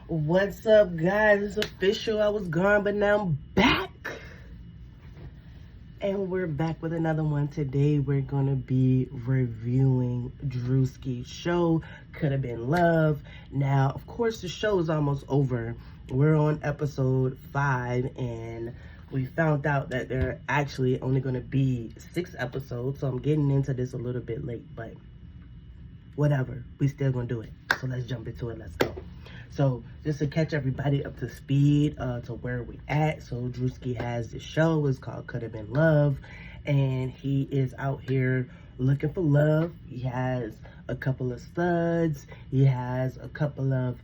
What's up, guys? It's official. I was gone, but now I'm back. And we're back with another one. Today, we're going to be reviewing Drewski's show, Could Have Been Love. Now, of course, the show is almost over. We're on episode 5, and we found out that there are actually only going to be 6 episodes. So I'm getting into this a little bit late, but whatever. We still going to do it. So let's jump into it. Let's go. So just to catch everybody up to speed to where we at. So Drewski has this show. It's called Could Have Been Love. And he is out here looking for love. He has a couple of studs. He has a couple of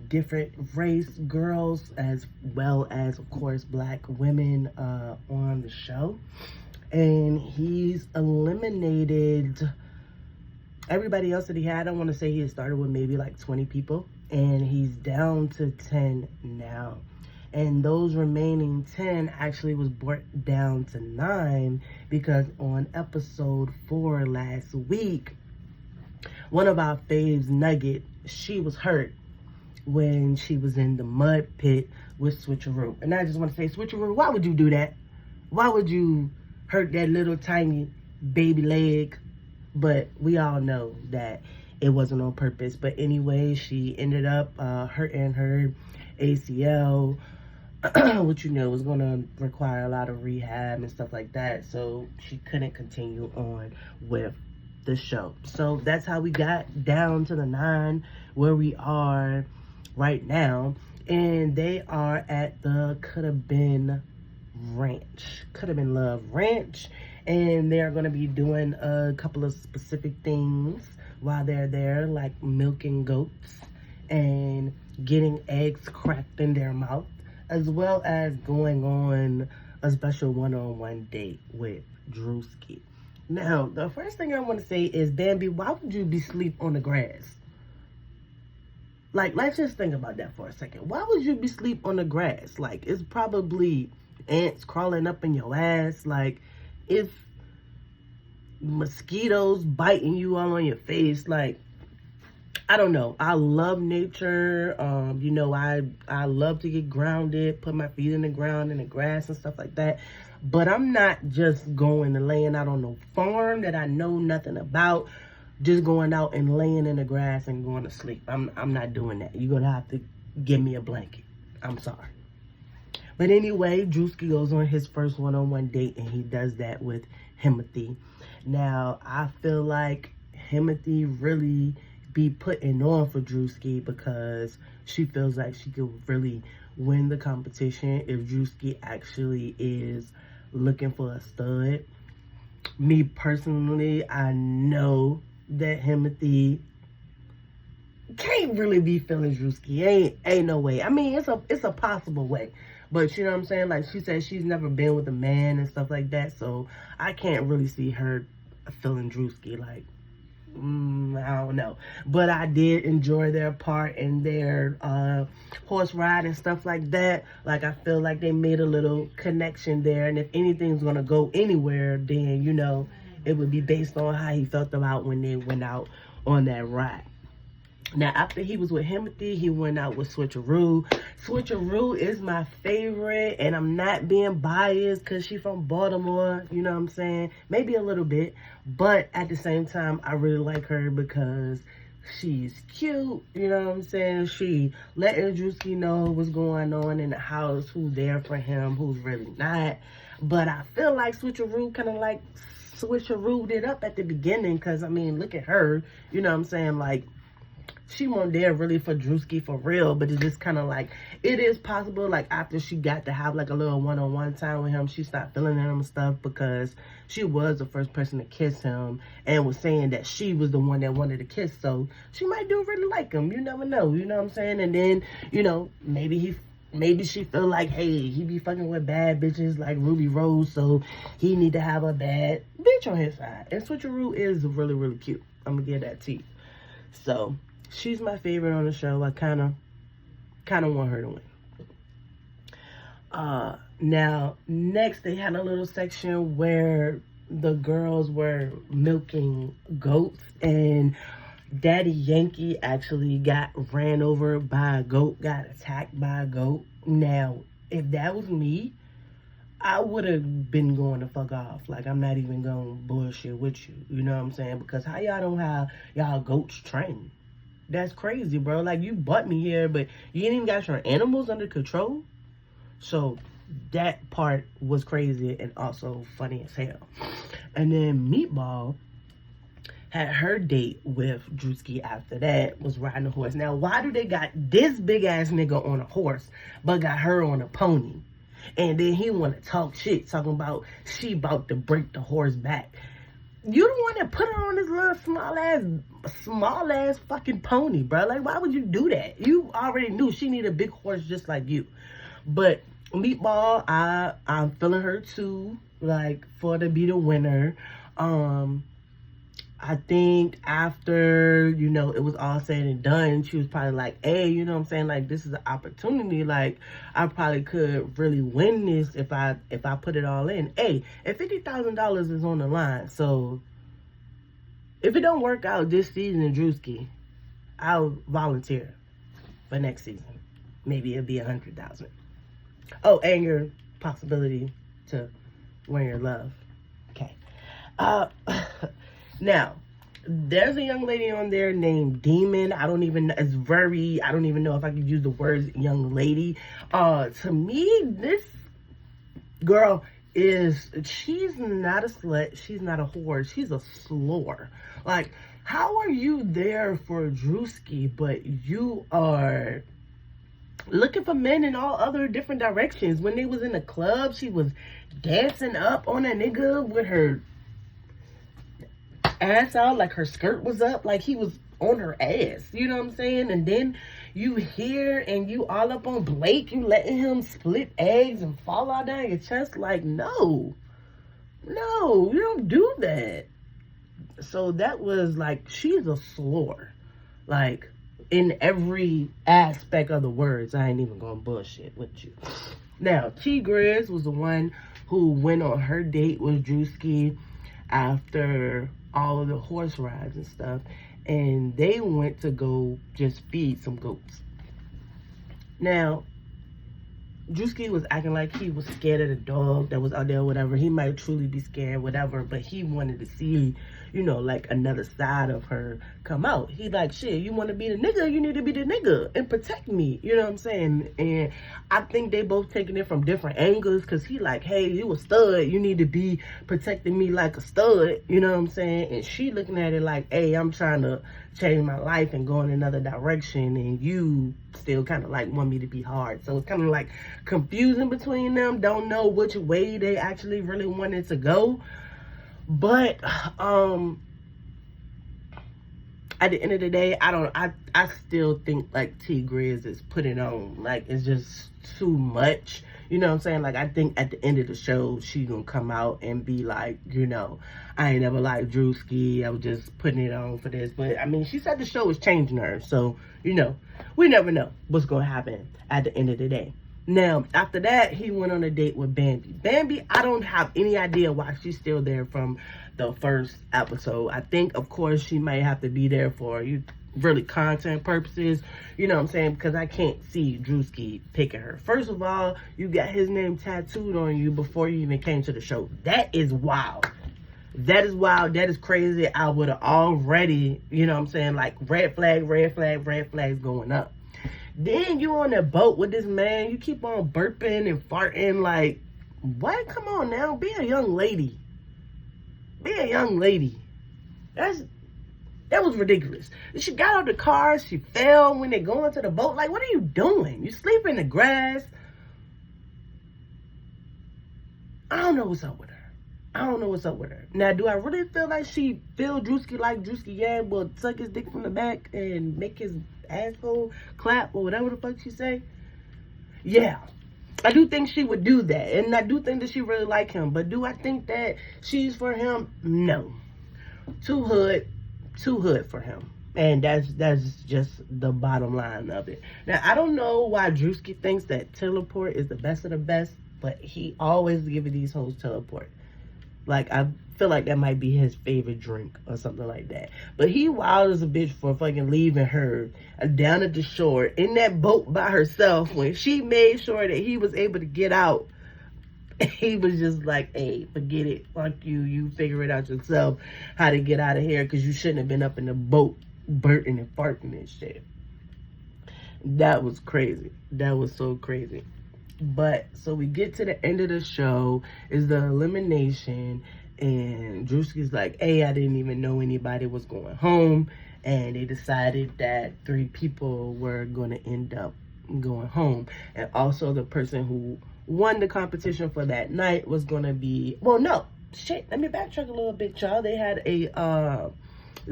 different race girls, as well as, of course, black women on the show. And he's eliminated everybody else that he had. I want to say he started with maybe like 20 people, and he's down to 10 now. And those remaining 10 actually was brought down to 9 because on episode 4 last week, one of our faves, Nugget, she was hurt when she was in the mud pit with Switcheroo. And I just want to say, Switcheroo, why would you do that? Why would you hurt that little tiny baby leg? But we all know that it wasn't on purpose. But anyway, she ended up hurting her ACL, which, you know, was going to require a lot of rehab and stuff like that. So she couldn't continue on with the show. So that's how we got down to the 9 where we are right now. And they are at the Could Have Been Ranch. Could Have Been Love Ranch. And they're going to be doing a couple of specific things while they're there, like milking goats and getting eggs cracked in their mouth, as well as going on a special one-on-one date with Drewski. Now, the first thing I want to say is, Bambi, why would you be asleep on the grass? Like, let's just think about that for a second. Why would you be asleep on the grass? Like, it's probably ants crawling up in your ass. Like, if mosquitoes biting you all on your face, like, I don't know. I love nature. You know, I love to get grounded, put my feet in the ground, in the grass and stuff like that. But I'm not just going and laying out on no farm that I know nothing about, just going out and laying in the grass and going to sleep. I'm not doing that. You're gonna have to give me a blanket. I'm sorry. But anyway, Drewski goes on his first one-on-one date, and he does that with Himothy. Now, I feel like Himothy really be putting on for Drewski because she feels like she could really win the competition if Drewski actually is looking for a stud. Me personally, I know that Himothy can't really be feeling Drewski. Ain't no way. I mean, it's a possible way. But you know what I'm saying? Like, she said she's never been with a man and stuff like that. So I can't really see her feeling Drewski. Like, I don't know. But I did enjoy their part in their horse ride and stuff like that. Like, I feel like they made a little connection there. And if anything's going to go anywhere, then, you know, it would be based on how he felt about when they went out on that ride. Now, after he was with Himothy, he went out with Switcheroo. Switcheroo is my favorite, and I'm not being biased because she's from Baltimore, you know what I'm saying? Maybe a little bit, but at the same time, I really like her because she's cute, you know what I'm saying? She letting Drewski know what's going on in the house, who's there for him, who's really not. But I feel like Switcheroo kind of like switcherooed it up at the beginning because, I mean, look at her, you know what I'm saying? Like, she wasn't there really for Drewski for real, but it's just kind of like, it is possible, like, after she got to have, like, a little one-on-one time with him, she stopped feeling him and stuff because she was the first person to kiss him and was saying that she was the one that wanted to kiss, so she might do really like him. You never know, you know what I'm saying? And then, you know, maybe she feel like, hey, he be fucking with bad bitches like Ruby Rose, so he need to have a bad bitch on his side. And Switcheroo is really, really cute. I'm gonna give that to you. So she's my favorite on the show. I kind of want her to win. Now, next they had a little section where the girls were milking goats, and Daddy Yankee actually got ran over by a goat, got attacked by a goat. Now, if that was me, I would have been going to fuck off. Like, I'm not even going to bullshit with you. You know what I'm saying? Because how y'all don't have y'all goats trained? That's crazy, bro. Like, you brought me here, but you ain't even got your animals under control. So, that part was crazy and also funny as hell. And then Meatball had her date with Drewski after that, was riding a horse. Now, why do they got this big-ass nigga on a horse, but got her on a pony? And then he want to talk shit, talking about she about to break the horse back. You the one that put her on this little small ass fucking pony, bro. Like, why would you do that? You already knew she needed a big horse just like you. But Meatball, I'm feeling her too, like, for to be the winner. I think after, you know, it was all said and done, she was probably like, hey, you know what I'm saying? Like, this is an opportunity. Like, I probably could really win this if I put it all in. Hey, and $50,000 is on the line. So, if it don't work out this season, Drewski, I'll volunteer for next season. Maybe it'll be $100,000. Oh, and your possibility to win your love. Okay. Now, there's a young lady on there named Demon. I don't even know if I could use the words young lady. To me, this girl she's not a slut. She's not a whore. She's a slore. Like, how are you there for Drewski, but you are looking for men in all other different directions? When they was in the club, she was dancing up on a nigga with her ass out, like her skirt was up, like he was on her ass, you know what I'm saying? And then you here and you all up on Blake, you letting him split eggs and fall out down your chest. Like, no, you don't do that. So that was like, she's a slore, like, in every aspect of the words. I ain't even gonna bullshit with you. Now, T Grizz was the one who went on her date with Drewski after all of the horse rides and stuff, and they went to go just feed some goats. Now, Drewski was acting like he was scared of the dog that was out there, whatever. He might truly be scared, whatever, but he wanted to see, you know, like, another side of her come out. He like, shit, you want to be the nigga, you need to be the nigga and protect me, you know what I'm saying? And I think they both taking it from different angles, because he like, hey, you a stud, you need to be protecting me like a stud, you know what I'm saying? And she looking at it like, hey, I'm trying to change my life and go in another direction, and you still kind of like want me to be hard. So it's kind of like confusing between them. Don't know which way they actually really wanted to go. But at the end of the day, I still think like T Grizz is putting on, like, it's just too much. You know what I'm saying? Like, I think at the end of the show, she gonna come out and be like, you know, I ain't never liked Drewski, I was just putting it on for this. But I mean, she said the show is changing her, so, you know, we never know what's gonna happen at the end of the day. Now, after that, he went on a date with Bambi. Bambi, I don't have any idea why she's still there from the first episode. I think, of course, she might have to be there for really content purposes. You know what I'm saying? Because I can't see Drewski picking her. First of all, you got his name tattooed on you before you even came to the show. That is wild. That is wild. That is crazy. I would have already, you know what I'm saying, like, red flags going up. Then you on that boat with this man, you keep on burping and farting, like, what? Come on now, be a young lady. Be a young lady. That was ridiculous. She got out of the car, she fell when they go into the boat. Like, what are you doing? You sleep in the grass. I don't know what's up with her. Now, do I really feel like she feel Drewski like Drewski will suck his dick from the back and make his asshole clap or whatever the fuck she say? Yeah, I do think she would do that, and I do think that she really like him. But do I think that she's for him? No. Too hood for him, and that's just the bottom line of it. Now, I don't know why Drewski thinks that teleport is the best of the best, but he always giving these hoes teleport. Like, I feel like that might be his favorite drink or something like that. But he wild as a bitch for fucking leaving her down at the shore in that boat by herself when she made sure that he was able to get out. He was just like, hey, forget it. Fuck you. You figure it out yourself how to get out of here, because you shouldn't have been up in the boat burning and farting and shit. That was crazy. That was so crazy. But so we get to the end of the show, is the elimination, and Drewski's like, hey, I didn't even know anybody was going home, and they decided that 3 people were going to end up going home. And also the person who won the competition for that night was going to be, well, no, shit, let me backtrack a little bit, y'all. They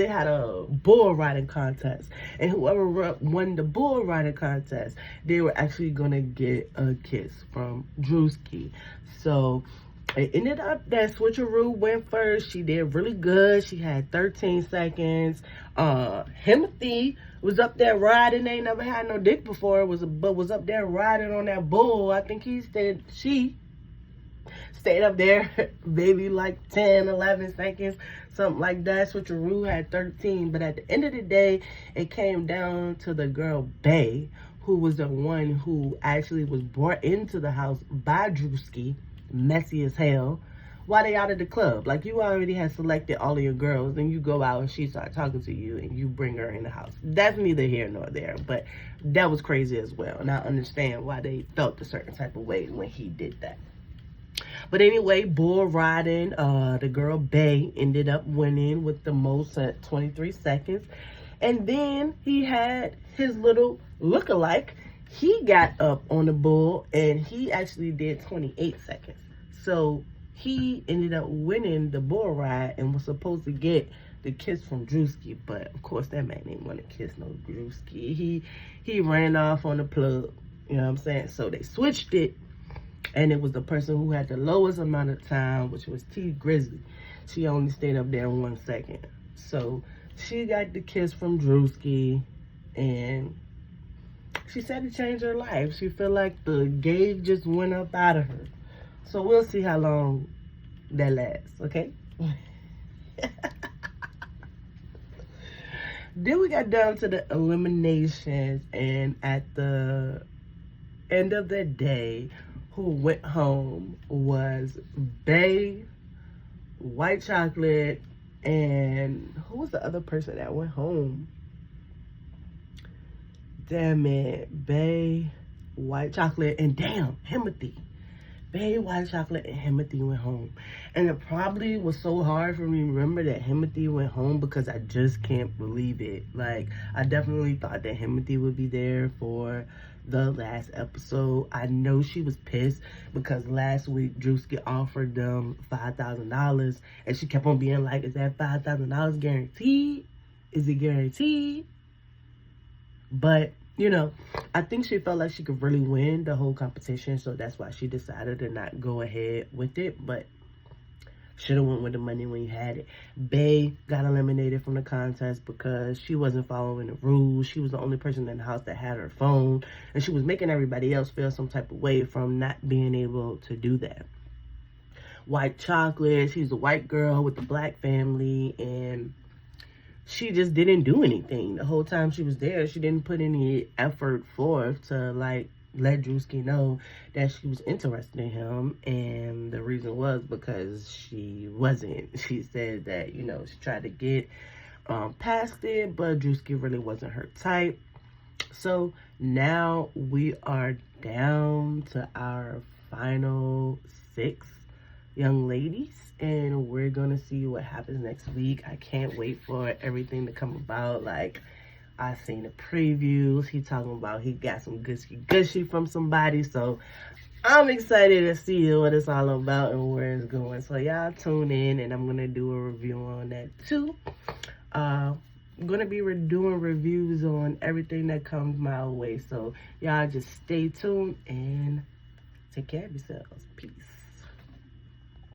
had a bull riding contest, and whoever won the bull riding contest, they were actually gonna get a kiss from Drewski. So it ended up that Switcheroo went first. She did really good. She had 13 seconds. Himothy was up there riding. They never had no dick before. But was up there riding on that bull. I think she stayed up there maybe like 10, 11 seconds, something like that. Switcheroo had 13. But at the end of the day, it came down to the girl Bay, who was the one who actually was brought into the house by Drewski, messy as hell, while they out of the club. Like, you already had selected all of your girls, and you go out and she started talking to you and you bring her in the house. That's neither here nor there, but that was crazy as well. And I understand why they felt a certain type of way when he did that. But anyway, bull riding, the girl Bay ended up winning with the most at 23 seconds. And then he had his little lookalike. He got up on the bull and he actually did 28 seconds. So he ended up winning the bull ride and was supposed to get the kiss from Drewski. But of course, that man didn't want to kiss no Drewski. He ran off on the plug. You know what I'm saying? So they switched it. And it was the person who had the lowest amount of time, which was T Grizzly. She only stayed up there 1 second. So she got the kiss from Drewski, and she said it changed her life. She felt like the gauge just went up out of her. So we'll see how long that lasts, okay? Then we got down to the eliminations, and at the end of the day, who went home was Bay, White Chocolate, and who was the other person that went home? Damn it, Bay, White Chocolate, and damn, Himothy. Bay, White Chocolate, and Himothy went home. And it probably was so hard for me to remember that Himothy went home because I just can't believe it. Like, I definitely thought that Himothy would be there for the last episode. I know she was pissed because last week Drewski offered them $5,000 and she kept on being like, is that $5,000 guaranteed? Is it guaranteed? But, you know, I think she felt like she could really win the whole competition, so that's why she decided to not go ahead with it. But should have went with the money when you had it. Bay got eliminated from the contest because she wasn't following the rules. She was the only person in the house that had her phone, and she was making everybody else feel some type of way from not being able to do that. White Chocolate, she's a white girl with a black family, and she just didn't do anything. The whole time she was there, she didn't put any effort forth to, like, let Drewski know that she was interested in him. And the reason was because she wasn't. She said that, you know, she tried to get past it, but Drewski really wasn't her type. So now we are down to our final 6 young ladies, and we're gonna see what happens next week. I can't wait for everything to come about. Like, I seen the previews. He talking about he got some gushy from somebody, so I'm excited to see what it's all about and where it's going. So y'all tune in, and I'm gonna do a review on that too. I'm gonna be doing reviews on everything that comes my way, so y'all just stay tuned and take care of yourselves. Peace.